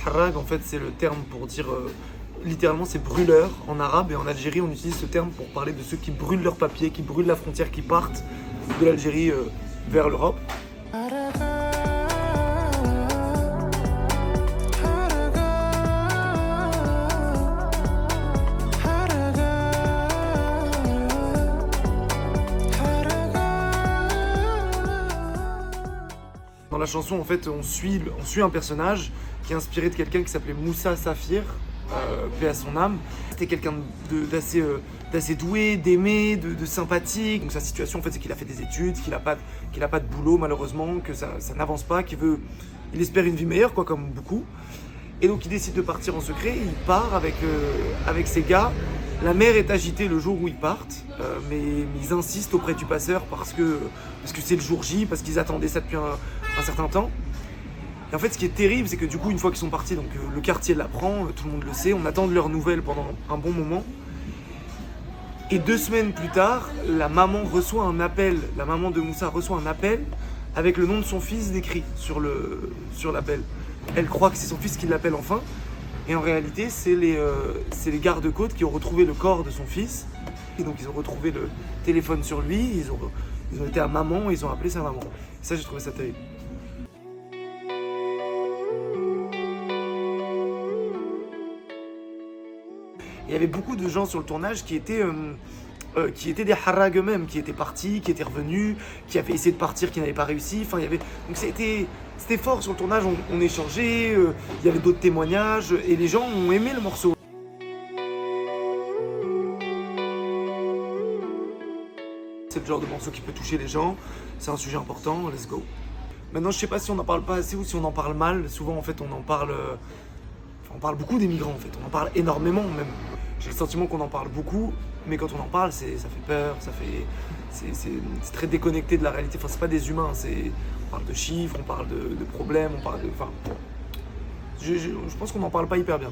Harrag, en fait, c'est le terme pour dire, littéralement, c'est brûleur en arabe. Et en Algérie, on utilise ce terme pour parler de ceux qui brûlent leurs papiers, qui brûlent la frontière, qui partent de l'Algérie vers l'Europe. Dans la chanson, en fait, on suit un personnage qui est inspiré de quelqu'un qui s'appelait Moussa Safir, paix à son âme. C'était quelqu'un d'assez doué, d'aimé, de sympathique. Donc sa situation, en fait, c'est qu'il a fait des études, qu'il a pas de boulot malheureusement, que ça n'avance pas, il espère une vie meilleure, quoi, comme beaucoup. Et donc il décide de partir en secret. Il part avec ses gars. La mer est agitée le jour où ils partent, mais ils insistent auprès du passeur parce que c'est le jour J, parce qu'ils attendaient ça depuis un certain temps. Et en fait, ce qui est terrible, c'est que du coup, une fois qu'ils sont partis, donc le quartier l'apprend, tout le monde le sait, on attend de leurs nouvelles pendant un bon moment. Et 2 semaines plus tard, la maman reçoit un appel, la maman de Moussa reçoit un appel avec le nom de son fils décrit sur l'appel. Elle croit que c'est son fils qui l'appelle enfin. Et en réalité, c'est les gardes-côtes qui ont retrouvé le corps de son fils. Et donc, ils ont retrouvé le téléphone sur lui, ils ont été à maman, ils ont appelé sa maman. Et ça, j'ai trouvé ça terrible. Il y avait beaucoup de gens sur le tournage qui étaient des Harrag eux-mêmes, qui étaient partis, qui étaient revenus, qui avaient essayé de partir, qui n'avaient pas réussi. Enfin, donc c'était fort sur le tournage, on échangeait, il y avait d'autres témoignages et les gens ont aimé le morceau. C'est le genre de morceau qui peut toucher les gens, c'est un sujet important, let's go. Maintenant, je sais pas si on n'en parle pas assez ou si on en parle mal. Souvent, en fait, on parle beaucoup des migrants, en fait. On en parle énormément, même. J'ai le sentiment qu'on en parle beaucoup, mais quand on en parle, ça fait peur, c'est très déconnecté de la réalité. Enfin, c'est pas des humains, on parle de chiffres, on parle de problèmes, on parle de... Enfin, je pense qu'on n'en parle pas hyper bien.